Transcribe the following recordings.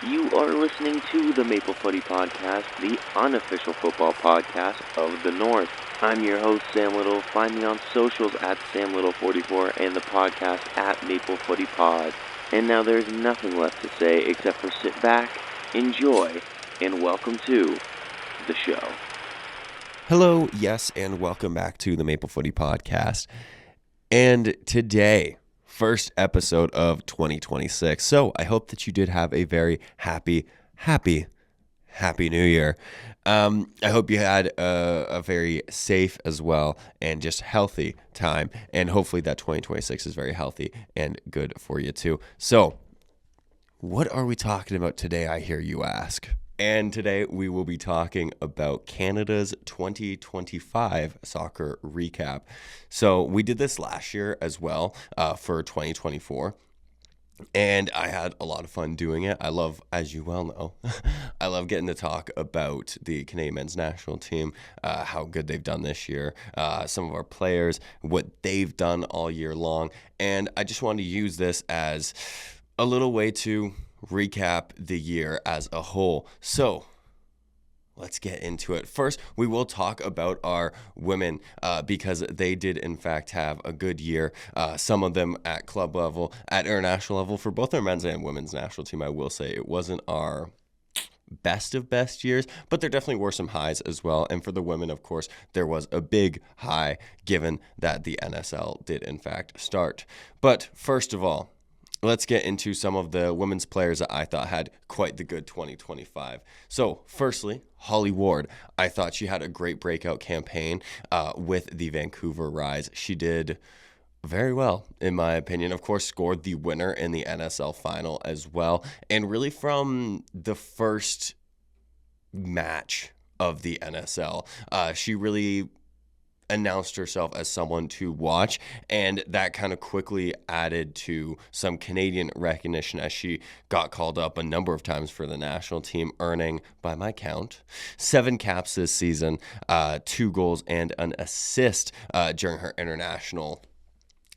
You are listening to the Maple Footy Podcast, the unofficial football podcast of the North. I'm your host, Sam Little. Find me on socials at SamLittle44 and the podcast at Maple Footy Pod. And now there's nothing left to say except for sit back, enjoy, and welcome to the show. Hello, yes, and welcome back to the Maple Footy Podcast. And today, first episode of 2026. So I hope that you did have a very happy New Year. I hope you had a very safe as well and just healthy time. And hopefully that 2026 is very healthy and good for you too. So what are we talking about today, I hear you ask? And today we will be talking about Canada's 2025 soccer recap. So we did this last year as well for 2024. And I had a lot of fun doing it. I love, as you well know, I love getting to talk about the Canadian men's national team, how good they've done this year, some of our players, what they've done all year long. And I just wanted to use this as a little way to recap the year as a whole. So let's get into it. First, we will talk about our women because they did, in fact, have a good year. Some of them at club level, at international level, for both our men's and women's national team. I will say it wasn't our best of best years, but there definitely were some highs as well. And for the women, of course, there was a big high given that the NSL did, in fact, start. But first of all, let's get into some of the women's players that I thought had quite the good 2025. So, firstly, Holly Ward. I thought she had a great breakout campaign with the Vancouver Rise. She did very well, in my opinion. Of course, scored the winner in the NSL final as well. And really from the first match of the NSL, she really announced herself as someone to watch, and that kind of quickly added to some Canadian recognition as she got called up a number of times for the national team, earning, by my count, 7 caps this season, 2 goals and an assist during her international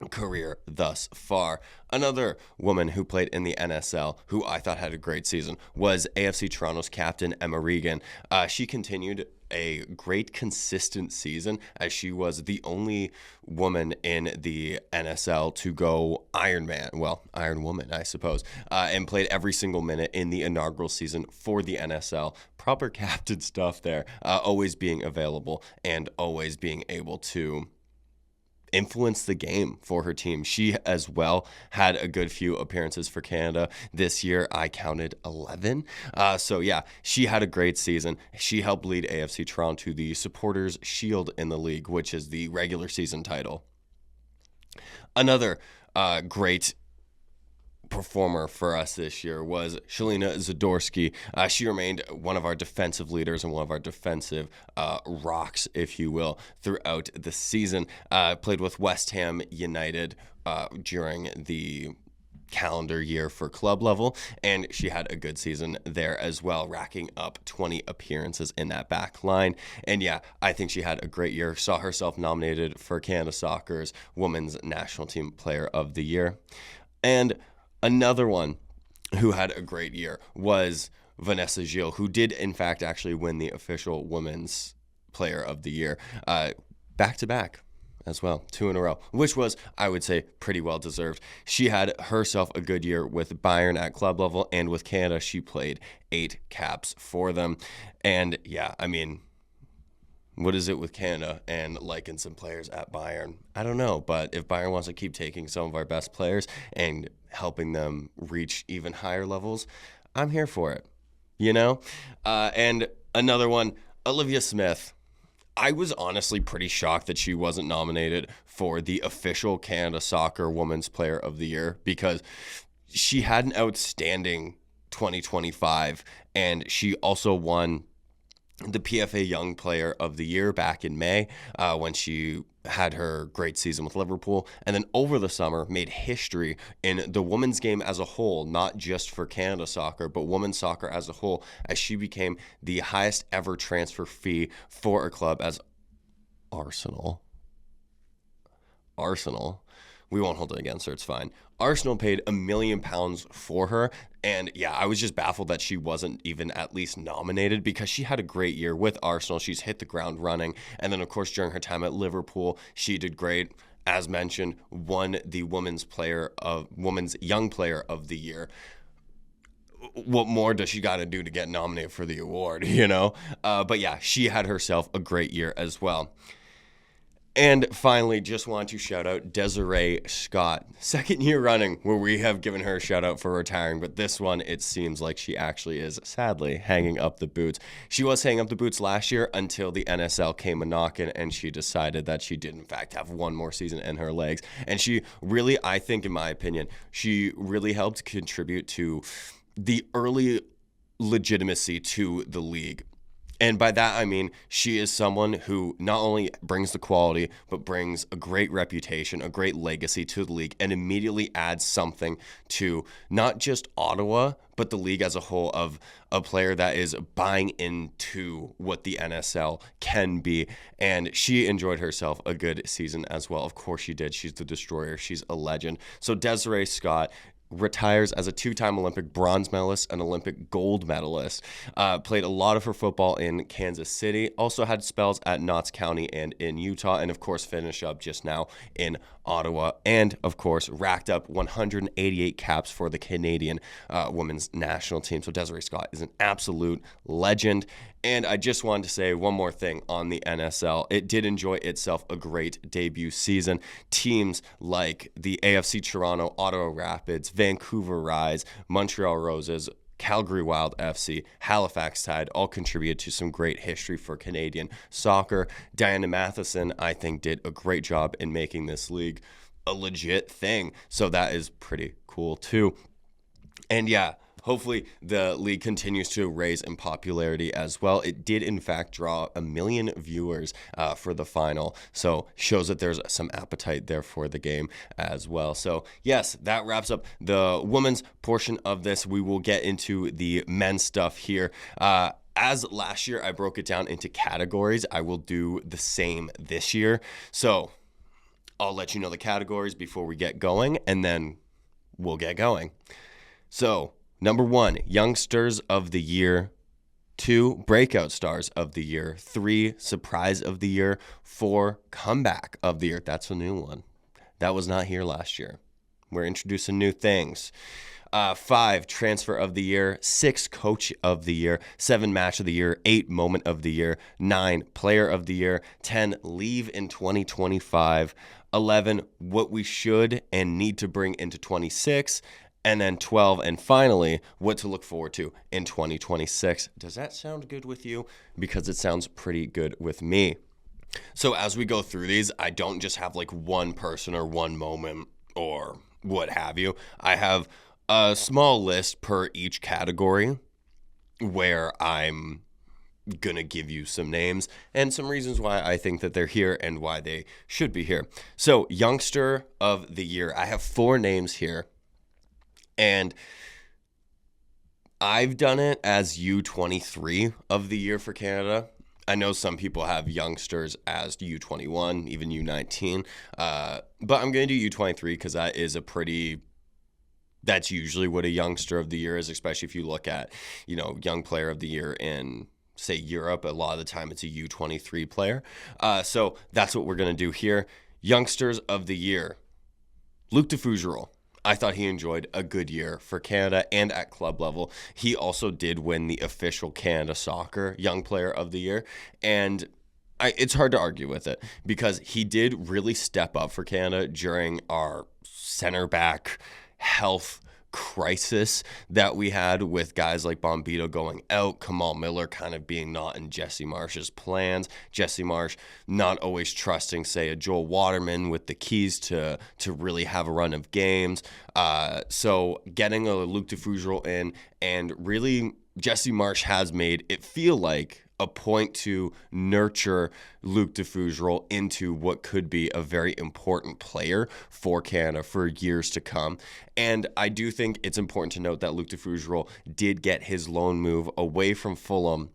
career thus far. Another woman who played in the NSL who I thought had a great season was AFC Toronto's captain, Emma Regan. She continued a great consistent season as she was the only woman in the NSL to go Iron Woman, I suppose, and played every single minute in the inaugural season for the NSL. Proper captain stuff there, always being available and always being able to influence the game for her team. She as well had a good few appearances for Canada this year. I counted 11. So yeah, she had a great season. She helped lead AFC Toronto to the Supporters Shield in the league, which is the regular season title. Another great performer for us this year was Shalina Zadorsky. She remained one of our defensive leaders and one of our defensive rocks, if you will, throughout the season. Played with West Ham United during the calendar year for club level, and she had a good season there as well, racking up 20 appearances in that back line. And yeah, I think she had a great year. Saw herself nominated for Canada Soccer's Women's National Team Player of the Year. And another one who had a great year was Vanessa Gilles, who did, in fact, actually win the official Women's Player of the Year back-to-back as well, 2 in a row, which was, I would say, pretty well deserved. She had herself a good year with Bayern at club level, and with Canada, she played 8 caps for them. And yeah, I mean, what is it with Canada and liking some players at Bayern? I don't know, but if Bayern wants to keep taking some of our best players and helping them reach even higher levels, I'm here for it, you know? And another one, Olivia Smith. I was honestly pretty shocked that she wasn't nominated for the official Canada Soccer Women's Player of the Year because she had an outstanding 2025, and she also won the PFA Young Player of the Year back in May when she had her great season with Liverpool, and then over the summer made history in the women's game as a whole, not just for Canada Soccer, but women's soccer as a whole, as she became the highest ever transfer fee for a club as Arsenal, we won't hold it against her. It's fine. Arsenal paid £1 million for her. And yeah, I was just baffled that she wasn't even at least nominated because she had a great year with Arsenal. She's hit the ground running. And then, of course, during her time at Liverpool, she did great. As mentioned, won the Women's Young Player of the Year. What more does she got to do to get nominated for the award, you know? But yeah, she had herself a great year as well. And finally, just want to shout out Desiree Scott. Second year running where we have given her a shout out for retiring, but this one, it seems like she actually is sadly hanging up the boots. She was hanging up the boots last year until the NSL came a-knocking and she decided that she did in fact have one more season in her legs. And she really, I think in my opinion, she really helped contribute to the early legitimacy to the league. And by that, I mean, she is someone who not only brings the quality, but brings a great reputation, a great legacy to the league, and immediately adds something to not just Ottawa, but the league as a whole, of a player that is buying into what the NSL can be. And she enjoyed herself a good season as well. Of course she did. She's the destroyer. She's a legend. So Desiree Scott retires as a two-time Olympic bronze medalist, an Olympic gold medalist, played a lot of her football in Kansas City, also had spells at Notts County and in Utah, and of course finished up just now in Ottawa, and of course racked up 188 caps for the Canadian women's national team. So Desiree Scott is an absolute legend. And I just wanted to say one more thing on the NSL. It did enjoy itself a great debut season. Teams like the AFC Toronto, Ottawa Rapids, Vancouver Rise, Montreal Roses, Calgary Wild FC, Halifax Tide all contributed to some great history for Canadian soccer. Diana Matheson, I think, did a great job in making this league a legit thing. So that is pretty cool too. And yeah, hopefully the league continues to raise in popularity as well. It did, in fact, draw 1 million viewers for the final. So shows that there's some appetite there for the game as well. So yes, that wraps up the women's portion of this. We will get into the men's stuff here. As last year, I broke it down into categories. I will do the same this year. So I'll let you know the categories before we get going, and then we'll get going. So, number 1, Youngsters of the Year. 2, Breakout Stars of the Year. 3, Surprise of the Year. 4, Comeback of the Year. That's a new one. That was not here last year. We're introducing new things. 5, Transfer of the Year. 6, Coach of the Year. 7, Match of the Year. 8, Moment of the Year. 9, Player of the Year. 10, Leave in 2025. 11, What we should and need to bring into 26. And then 12, and finally, what to look forward to in 2026. Does that sound good with you? Because it sounds pretty good with me. So as we go through these, I don't just have like one person or one moment or what have you. I have a small list per each category where I'm going to give you some names and some reasons why I think that they're here and why they should be here. So Youngster of the Year. I have 4 names here. And I've done it as U23 of the year for Canada. I know some people have youngsters as U21, even U19. But I'm going to do U23 because that's usually what a youngster of the year is, especially if you look at, young player of the year in, say, Europe. A lot of the time it's a U23 player. So that's what we're going to do here. Youngsters of the year. Luc de Fougerolles. I thought he enjoyed a good year for Canada and at club level. He also did win the official Canada Soccer Young Player of the Year. And it's hard to argue with it because he did really step up for Canada during our center back health crisis that we had with guys like Bombito going out, Kamal Miller kind of being not in Jesse Marsh's plans, Jesse Marsh not always trusting, say, a Joel Waterman with the keys to really have a run of games. So getting a Luc de Fougerolles in, and really Jesse Marsh has made it feel like a point to nurture Luc de Fougerolles into what could be a very important player for Canada for years to come. And I do think it's important to note that Luc de Fougerolles did get his loan move away from Fulham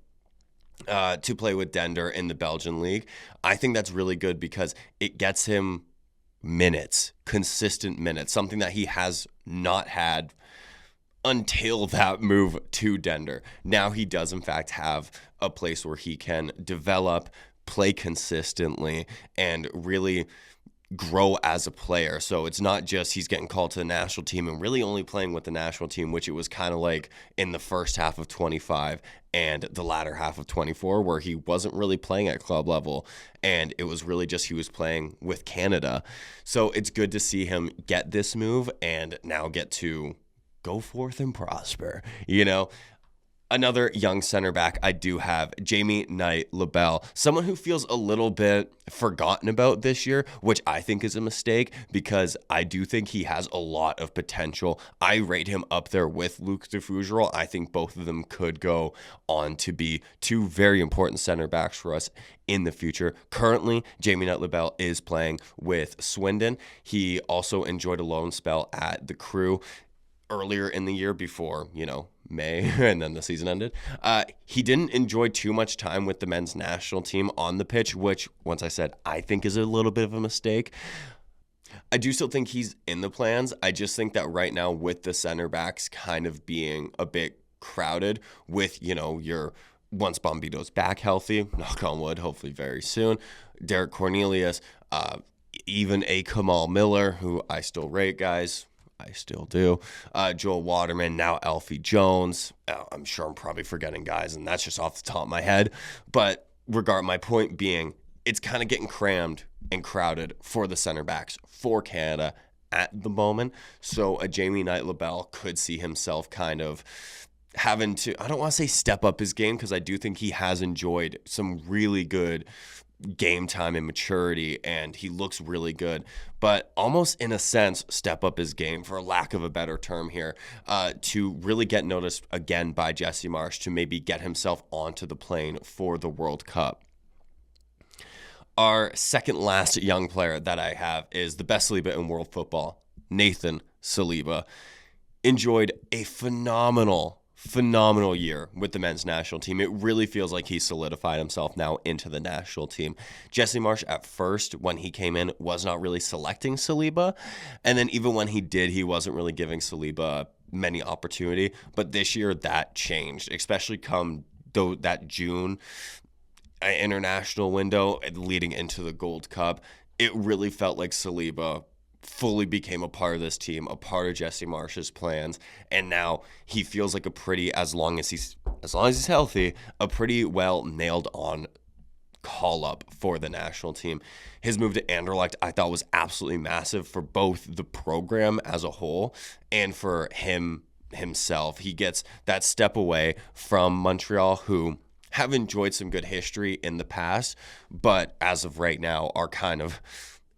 to play with Dender in the Belgian league. I think that's really good because it gets him minutes, consistent minutes, something that he has not had until that move to Denver. Now he does, in fact, have a place where he can develop, play consistently, and really grow as a player. So it's not just he's getting called to the national team and really only playing with the national team, which it was kind of like in the first half of 25 and the latter half of 24, where he wasn't really playing at club level. And it was really just he was playing with Canada. So it's good to see him get this move and now get to go forth and prosper, Another young center back I do have, Jamie Knight-Lebel, someone who feels a little bit forgotten about this year, which I think is a mistake because I do think he has a lot of potential. I rate him up there with Luke DeFugeral. I think both of them could go on to be two very important center backs for us in the future. Currently, Jamie Knight-Lebel is playing with Swindon. He also enjoyed a loan spell at the Crew earlier in the year before, May, and then the season ended. He didn't enjoy too much time with the men's national team on the pitch, which, once I said, I think is a little bit of a mistake. I do still think he's in the plans. I just think that right now with the center backs kind of being a bit crowded with, your once Bombito's back healthy, knock on wood, hopefully very soon, Derek Cornelius, even a Kamal Miller, who I still rate, guys. I still do. Joel Waterman, now Alfie Jones. I'm sure I'm probably forgetting guys, and that's just off the top of my head. But my point being, it's kind of getting crammed and crowded for the center backs for Canada at the moment. So a Jamie Knight-Lebel could see himself kind of having to, I don't want to say step up his game, because I do think he has enjoyed some really good game time and maturity, and he looks really good, but almost in a sense step up his game, for lack of a better term here, to really get noticed again by Jesse Marsch, to maybe get himself onto the plane for the World Cup. Our second last young player that I have is the best Saliba in world football, Nathan Saliba. Enjoyed a phenomenal year with the men's national team. It really feels like he's solidified himself now into the national team. Jesse Marsch, at first, when he came in, was not really selecting Saliba. And then even when he did, he wasn't really giving Saliba many opportunity. But this year, that changed, especially come that June international window leading into the Gold Cup. It really felt like Saliba fully became a part of this team, a part of Jesse Marsch's plans, and now he feels like as long as he's healthy, a pretty well nailed on call up for the national team. His move to Anderlecht I thought was absolutely massive for both the program as a whole and for himself. He gets that step away from Montreal, who have enjoyed some good history in the past, but as of right now are kind of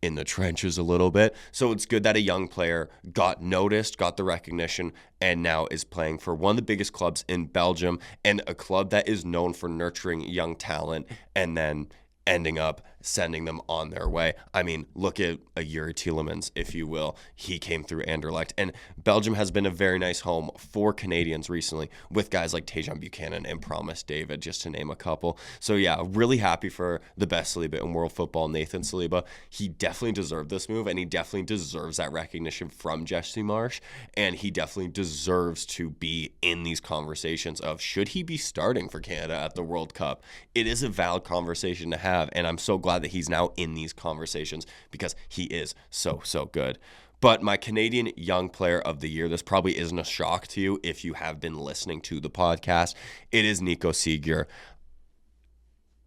in the trenches a little bit. So it's good that a young player got noticed, got the recognition, and now is playing for one of the biggest clubs in Belgium, and a club that is known for nurturing young talent and then ending up sending them on their way. I mean, look at a Yuri Tielemans, if you will. He came through Anderlecht, and Belgium has been a very nice home for Canadians recently, with guys like Tajon Buchanan and Promise David, just to name a couple. So yeah, really happy for the best Saliba in world football, Nathan Saliba. He definitely deserved this move, and he definitely deserves that recognition from Jesse Marsch, and he definitely deserves to be in these conversations of should he be starting for Canada at the World Cup. It is a valid conversation to have, and I'm so glad that he's now in these conversations because he is so good. But my Canadian Young Player of the Year, this probably isn't a shock to you if you have been listening to the podcast. It is Nico Seeger.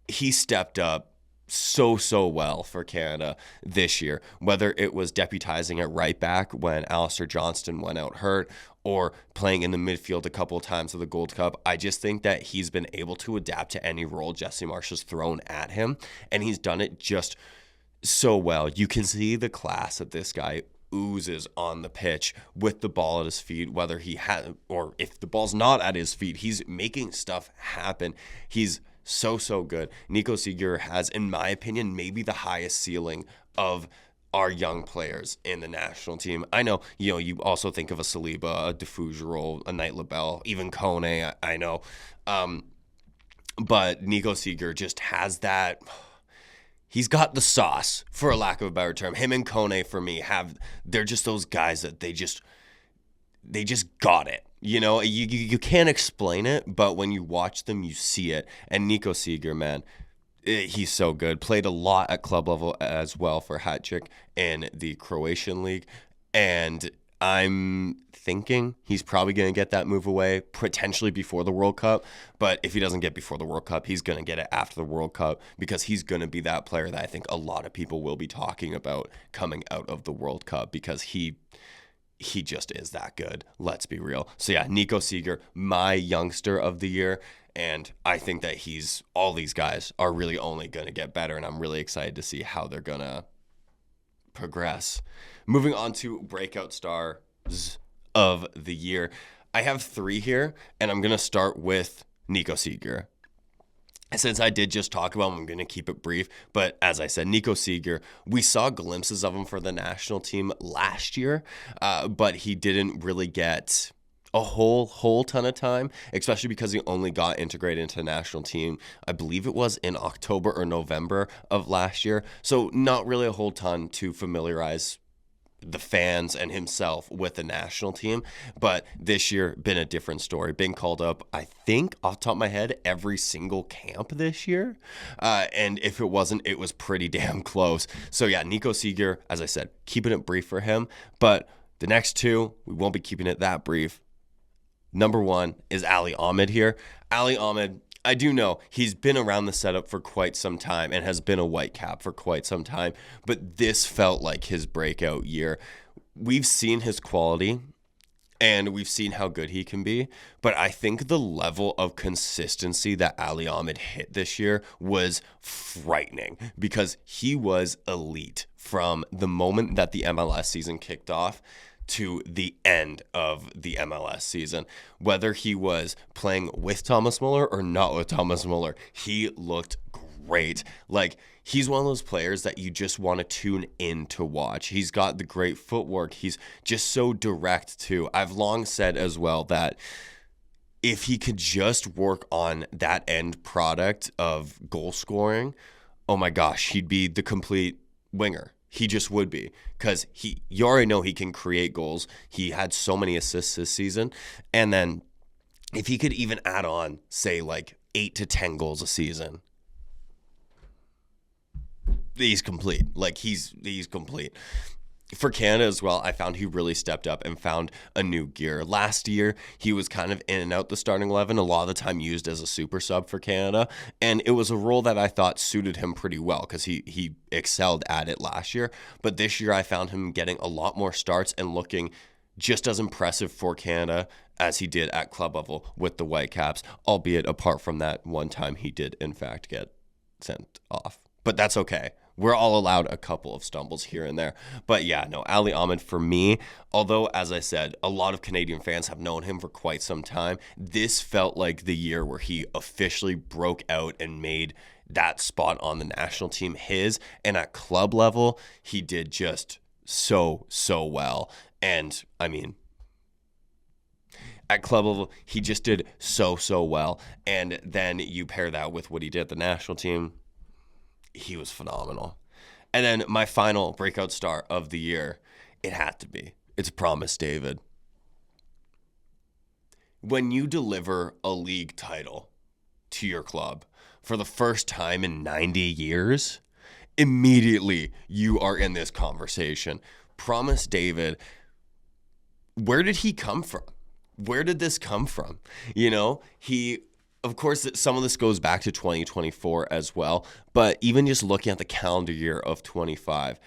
He stepped up so well for Canada this year, whether it was deputizing at right back when Alistair Johnston went out hurt, or playing in the midfield a couple of times of the Gold Cup. I just think that he's been able to adapt to any role Jesse Marsch has thrown at him, and he's done it just so well. You can see the class that this guy oozes on the pitch with the ball at his feet, whether he has, or if the ball's not at his feet, he's making stuff happen. He's so good. Nico Seeger has, in my opinion, maybe the highest ceiling of our young players in the national team. I know, you also think of a Saliba, a DeFugeral, a Knight-Lebel, even Kone, I know. But Nico Seeger just has that. he's got the sauce, for a lack of a better term. Him and Kone, for me, they're just those guys that they just got it. You can't explain it, but when you watch them, you see it. And Nico Seeger, man, he's so good. Played a lot at club level as well for Hatchik in the Croatian league. And I'm thinking he's probably going to get that move away potentially before the World Cup. But if he doesn't get before the World Cup, he's going to get it after the World Cup, because he's going to be that player that I think a lot of people will be talking about coming out of the World Cup, because he just is that good. Let's be real. So yeah, Nico Seeger, my youngster of the year. And I think that all these guys are really only going to get better. And I'm really excited to see how they're going to progress. Moving on to breakout stars of the year. I have 3 here, and I'm going to start with Nico Seeger. Since I did just talk about him, I'm going to keep it brief. But as I said, Nico Seeger, we saw glimpses of him for the national team last year, but he didn't really get a whole ton of time, especially because he only got integrated into the national team, I believe it was in October or November of last year. So not really a whole ton to familiarize the fans and himself with the national team. But this year, been a different story. Being called up, I think, off the top of my head, every single camp this year. And if it wasn't, it was pretty damn close. So yeah, Nico Seeger, as I said, keeping it brief for him. But the next 2, we won't be keeping it that brief. Number 1 is Ali Ahmed here. Ali Ahmed, I do know he's been around the setup for quite some time and has been a Whitecap for quite some time, but this felt like his breakout year. We've seen his quality and we've seen how good he can be, but I think the level of consistency that Ali Ahmed hit this year was frightening, because he was elite from the moment that the MLS season kicked off to the end of the MLS season. Whether he was playing with Thomas Muller or not with Thomas Muller, he looked great. Like, he's one of those players that you just want to tune in to watch. He's got the great footwork. He's just so direct too. I've long said as well that if he could just work on that end product of goal scoring, oh my gosh, he'd be the complete winger. He just would be, because you already know he can create goals. He had so many assists this season. And then if he could even add on, say, like 8 to 10 goals a season, he's complete. Like, he's complete. For Canada as well, I found he really stepped up and found a new gear. Last year, he was kind of in and out the starting 11, a lot of the time used as a super sub for Canada. And it was a role that I thought suited him pretty well, because he excelled at it last year. But this year, I found him getting a lot more starts and looking just as impressive for Canada as he did at club level with the Whitecaps, albeit apart from that one time he did, in fact, get sent off. But that's okay. We're all allowed a couple of stumbles here and there. But yeah, no, Ali Ahmed for me, although, as I said, a lot of Canadian fans have known him for quite some time, this felt like the year where he officially broke out and made that spot on the national team his. And at club level, he did just so well. And I mean, at club level, he just did so well. And then you pair that with what he did at the national team, he was phenomenal. And then my final breakout star of the year, it had to be. It's Promise David. When you deliver a league title to your club for the first time in 90 years, immediately you are in this conversation. Promise David, where did he come from? Where did this come from? Of course, some of this goes back to 2024 as well, but even just looking at the calendar year of 25,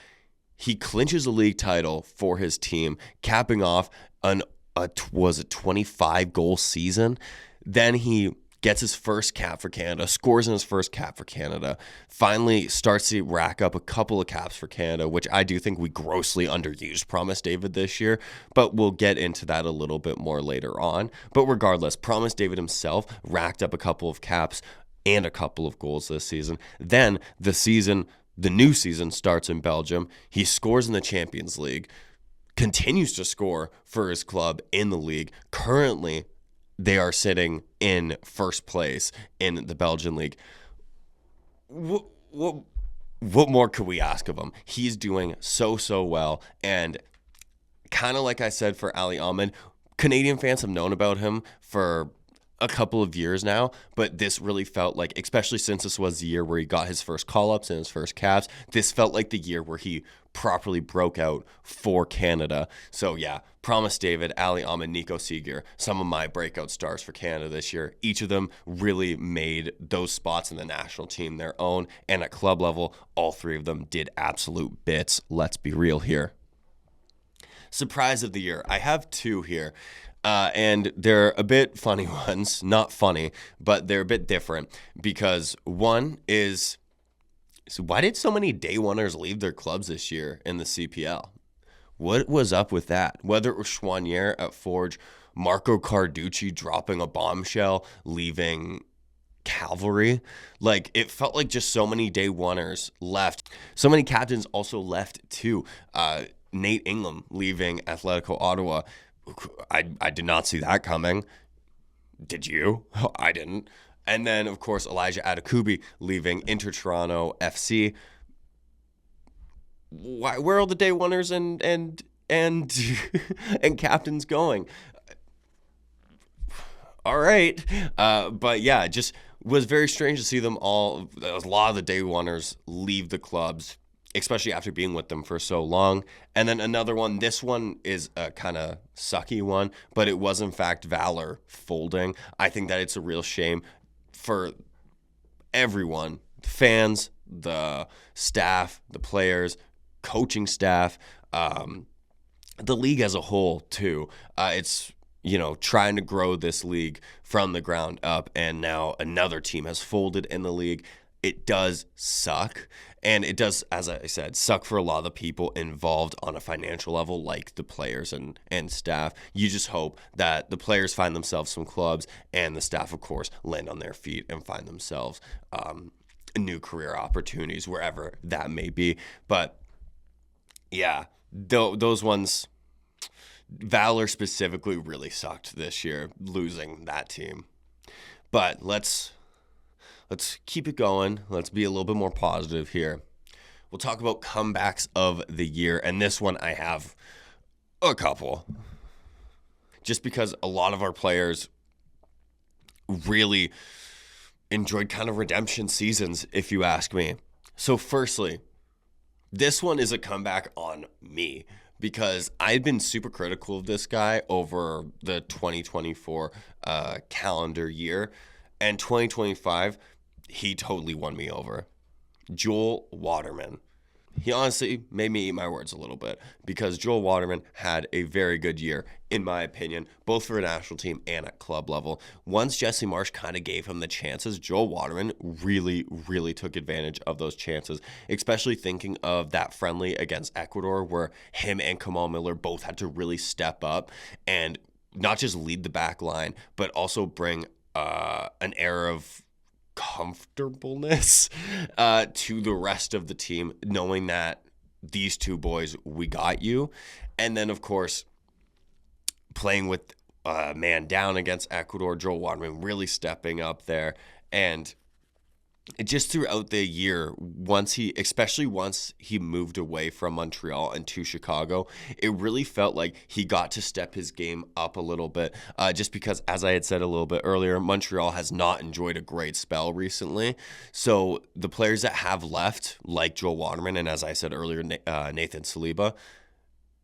he clinches a league title for his team, capping off a 25-goal season. Then he gets his first cap for Canada, scores in his first cap for Canada, finally starts to rack up a couple of caps for Canada, which I do think we grossly underused Promise David this year, but we'll get into that a little bit more later on. But regardless, Promise David himself racked up a couple of caps and a couple of goals this season. Then the new season starts in Belgium. He scores in the Champions League, continues to score for his club in the league. Currently, they are sitting in first place in the Belgian league. what more could we ask of him? He's doing so well. And kind of like I said for Ali Ahmed, Canadian fans have known about him for a couple of years now, but this really felt like, especially since this was the year where he got his first call-ups and his first caps, this felt like the year where he properly broke out for Canada. So yeah, Promise David, Ali Ahmed, Nico Seeger, some of my breakout stars for Canada this year. Each of them really made those spots in the national team their own, and at club level, all three of them did absolute bits. Let's be real here. Surprise of the year. I have two here. And they're a bit funny ones. Not funny, but they're a bit different. Because one is, so why did so many day oneers leave their clubs this year in the CPL? What was up with that? Whether it was Chouanier at Forge, Marco Carducci dropping a bombshell, leaving Cavalry. Like, it felt like just so many day oneers left. So many captains also left too. Nate Ingham leaving Atletico Ottawa. I did not see that coming. Did you? I didn't. And then, of course, Elijah Atakubi leaving Inter Toronto FC. Where are all the day oneers and and captains going? All right. But yeah, it just was very strange to see them all. A lot of the day oneers leave the clubs, especially after being with them for so long. And then another one, this one is a kind of sucky one, but it was in fact Valor folding. I think that it's a real shame for everyone, the fans, the staff, the players, coaching staff, the league as a whole too. It's, trying to grow this league from the ground up, and now another team has folded in the league. It does suck. And it does, as I said, suck for a lot of the people involved on a financial level, like the players and staff. You just hope that the players find themselves some clubs, and the staff, of course, land on their feet and find themselves new career opportunities wherever that may be. But yeah, those ones, Valor specifically, really sucked this year, losing that team. But let's keep it going. Let's be a little bit more positive here. We'll talk about comebacks of the year. And this one, I have a couple. Just because a lot of our players really enjoyed kind of redemption seasons, if you ask me. So firstly, this one is a comeback on me, because I've been super critical of this guy over the 2024 calendar year. And 2025, he totally won me over. Joel Waterman. He honestly made me eat my words a little bit, because Joel Waterman had a very good year, in my opinion, both for a national team and at club level. Once Jesse Marsch kind of gave him the chances, Joel Waterman really, really took advantage of those chances, especially thinking of that friendly against Ecuador where him and Kamal Miller both had to really step up and not just lead the back line, but also bring an air of comfortableness to the rest of the team, knowing that these two boys, we got you. And then, of course, playing with man down against Ecuador, Joel Waterman really stepping up there. And just throughout the year, especially once he moved away from Montreal and to Chicago, it really felt like he got to step his game up a little bit. Just because, as I had said a little bit earlier, Montreal has not enjoyed a great spell recently. So the players that have left, like Joel Waterman, and as I said earlier, Nathan Saliba,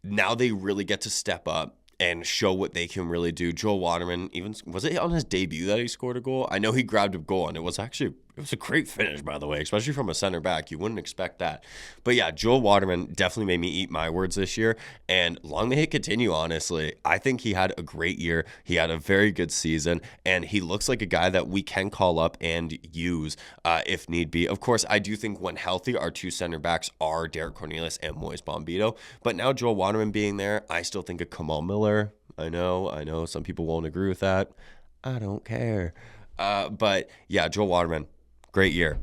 now they really get to step up and show what they can really do. Joel Waterman, even, was it on his debut that he scored a goal? I know he grabbed a goal, and it was a great finish, by the way, especially from a center back. You wouldn't expect that. But yeah, Joel Waterman definitely made me eat my words this year, and long may it continue, honestly. I think he had a great year. He had a very good season, and he looks like a guy that we can call up and use if need be. Of course, I do think when healthy, our two center backs are Derek Cornelius and Moise Bombito, but now Joel Waterman being there, I still think of Kamal Miller. I know some people won't agree with that. I don't care. But yeah, Joel Waterman, great year.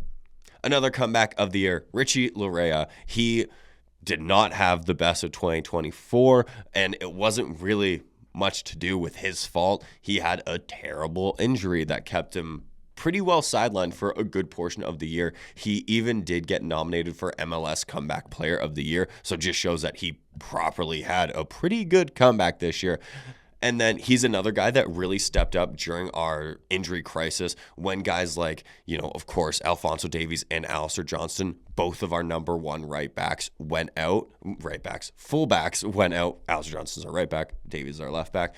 Another comeback of the year, Richie Laryea. He did not have the best of 2024, and it wasn't really much to do with his fault. He had a terrible injury that kept him pretty well sidelined for a good portion of the year. He even did get nominated for MLS Comeback Player of the Year, so just shows that he properly had a pretty good comeback this year. And then he's another guy that really stepped up during our injury crisis when guys like, of course, Alphonso Davies and Alistair Johnston, both of our number one fullbacks went out. Alistair Johnston's our right back, Davies is our left back.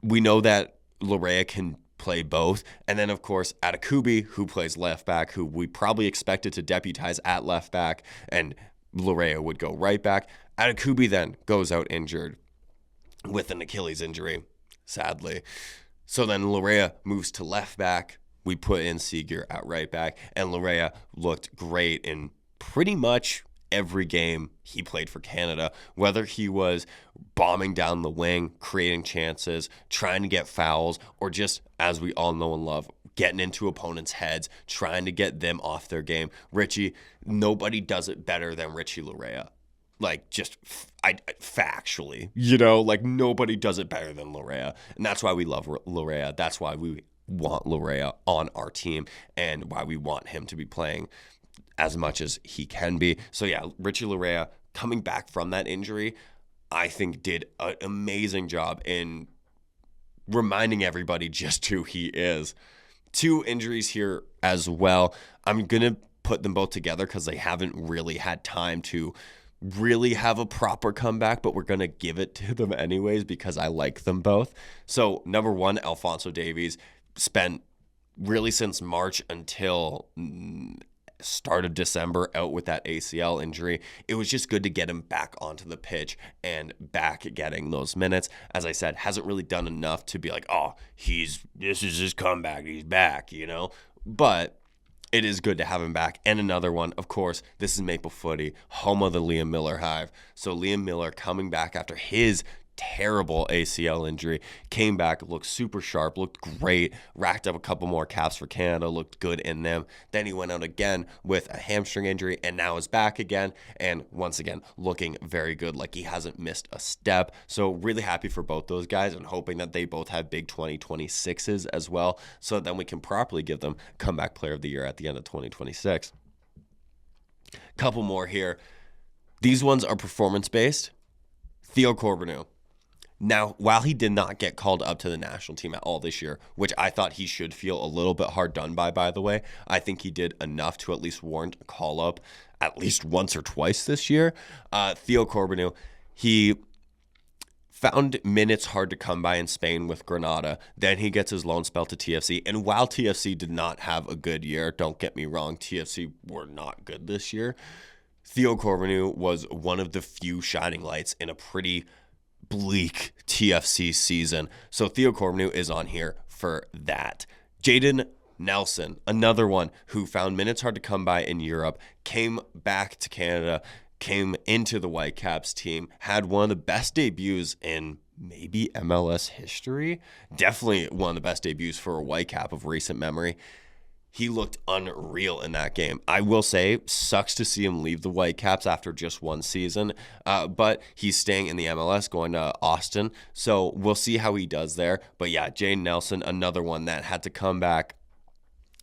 We know that Larea can play both. And then, of course, Atakubi, who plays left back, who we probably expected to deputize at left back, and Larea would go right back. Atakubi then goes out injured with an Achilles injury, sadly. So then Larea moves to left back. We put in Seager at right back, and Larea looked great in pretty much every game he played for Canada, whether he was bombing down the wing, creating chances, trying to get fouls, or just, as we all know and love, getting into opponents' heads, trying to get them off their game. Richie, nobody does it better than Richie Larea. Like, just factually, nobody does it better than Larea. And that's why we love Larea. That's why we want Larea on our team and why we want him to be playing as much as he can be. So, yeah, Richie Larea coming back from that injury, I think did an amazing job in reminding everybody just who he is. 2 injuries here as well. I'm going to put them both together because they haven't really had time to really have a proper comeback, but we're going to give it to them anyways because I like them both. So, number 1, Alphonso Davies spent really since March until start of December out with that ACL injury. It was just good to get him back onto the pitch and back getting those minutes. As I said, hasn't really done enough to be like, oh, this is his comeback, he's back, But it is good to have him back. And another one, of course, this is Maple Footy, home of the Liam Miller Hive. So Liam Miller coming back after his terrible ACL injury, came back, looked super sharp, looked great, racked up a couple more caps for Canada, looked good in them. Then he went out again with a hamstring injury and now is back again. And once again, looking very good, like he hasn't missed a step. So really happy for both those guys and hoping that they both have big 2026s as well. So that then we can properly give them Comeback Player of the Year at the end of 2026. Couple more here. These ones are performance-based. Theo Corbeanu. Now, while he did not get called up to the national team at all this year, which I thought he should feel a little bit hard done by the way, I think he did enough to at least warrant a call-up at least once or twice this year. Theo Corbeanu, he found minutes hard to come by in Spain with Granada. Then he gets his loan spell to TFC. And while TFC did not have a good year, don't get me wrong, TFC were not good this year, Theo Corbeanu was one of the few shining lights in a pretty bleak TFC season. So Theo Corbeanu is on here for that. Jaden Nelson, another one who found minutes hard to come by in Europe, came back to Canada, came into the Whitecaps team, had one of the best debuts in maybe MLS history. Definitely one of the best debuts for a Whitecap of recent memory. He looked unreal in that game. I will say, sucks to see him leave the Whitecaps after just one season, but he's staying in the MLS, going to Austin, so we'll see how he does there. But yeah, Jaden Nelson, another one that had to come back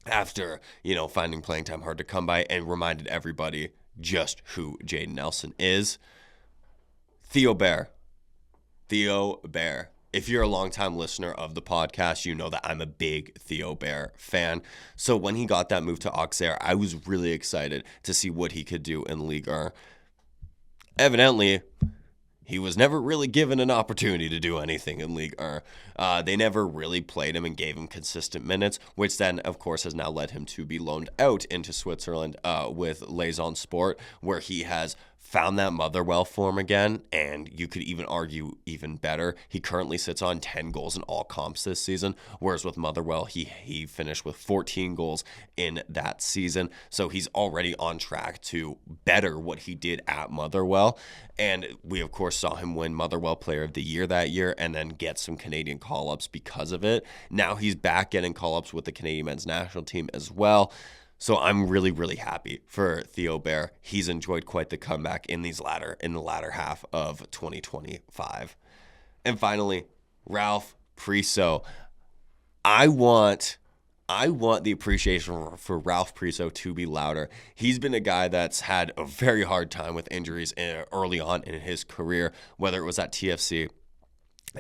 after, finding playing time hard to come by, and reminded everybody just who Jaden Nelson is. Theo Bear. If you're a longtime listener of the podcast, you know that I'm a big Theo Bear fan. So when he got that move to Auxerre, I was really excited to see what he could do in Ligue 1. Evidently, he was never really given an opportunity to do anything in Ligue 1. They never really played him and gave him consistent minutes, which then, of course, has now led him to be loaned out into Switzerland with Les on Sport, where he has found that Motherwell form again, and you could even argue even better. He currently sits on 10 goals in all comps this season, whereas with Motherwell, he finished with 14 goals in that season. So he's already on track to better what he did at Motherwell. And we, of course, saw him win Motherwell Player of the Year that year and then get some Canadian call-ups because of it. Now he's back getting call-ups with the Canadian men's national team as well. So I'm really, really happy for Theo Bear. He's enjoyed quite the comeback in the latter half of 2025. And finally, Ralph Priso. I want I want the appreciation for Ralph Priso to be louder. He's been a guy that's had a very hard time with injuries early on in his career, whether it was at TFC.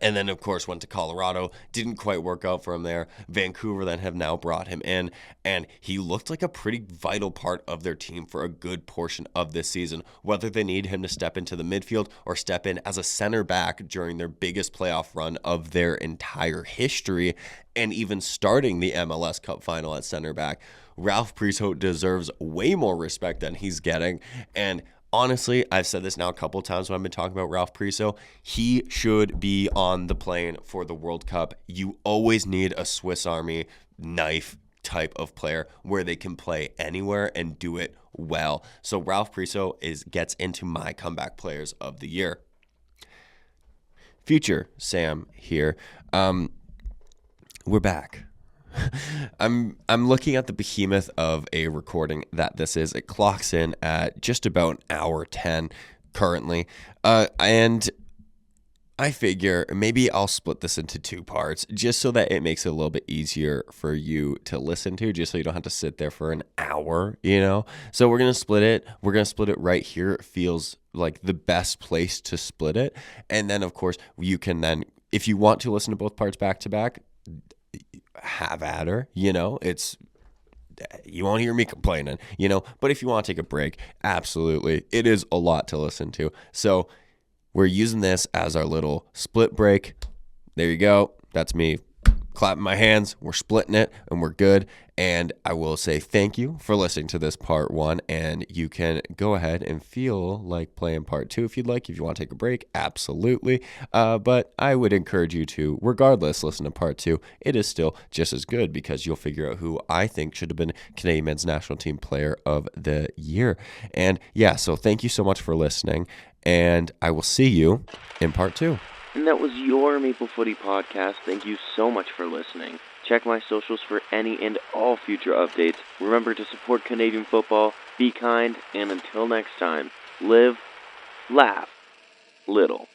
And then, of course, went to Colorado. Didn't quite work out for him there. Vancouver then have now brought him in. And he looked like a pretty vital part of their team for a good portion of this season. Whether they need him to step into the midfield or step in as a center back during their biggest playoff run of their entire history, and even starting the MLS Cup final at center back, Ralph Priso deserves way more respect than he's getting. And honestly, I've said this now a couple of times when I've been talking about Ralph Priso. He should be on the plane for the World Cup. You always need a Swiss Army knife type of player where they can play anywhere and do it well. So Ralph Priso gets into my comeback players of the year. Future Sam here. We're back. I'm looking at the behemoth of a recording that this is. It clocks in at just about an hour 10 currently. And I figure maybe I'll split this into two parts just so that it makes it a little bit easier for you to listen to, just so you don't have to sit there for an hour, So we're going to split it. We're going to split it right here. It feels like the best place to split it. And then, of course, you can then, if you want to listen to both parts back to back, have at her, it's, you won't hear me complaining, but if you want to take a break, absolutely. It is a lot to listen to. So we're using this as our little split break. There you go. That's me clapping my hands. We're splitting it and we're good. And I will say thank you for listening to this part 1. And you can go ahead and feel like playing part 2 if you'd like. If you want to take a break, absolutely. But I would encourage you to, regardless, listen to part 2. It is still just as good because you'll figure out who I think should have been Canadian men's national team player of the year. And yeah, so thank you so much for listening. And I will see you in part 2. And that was your Maple Footy podcast. Thank you so much for listening. Check my socials for any and all future updates. Remember to support Canadian football, be kind, and until next time, live, laugh, little.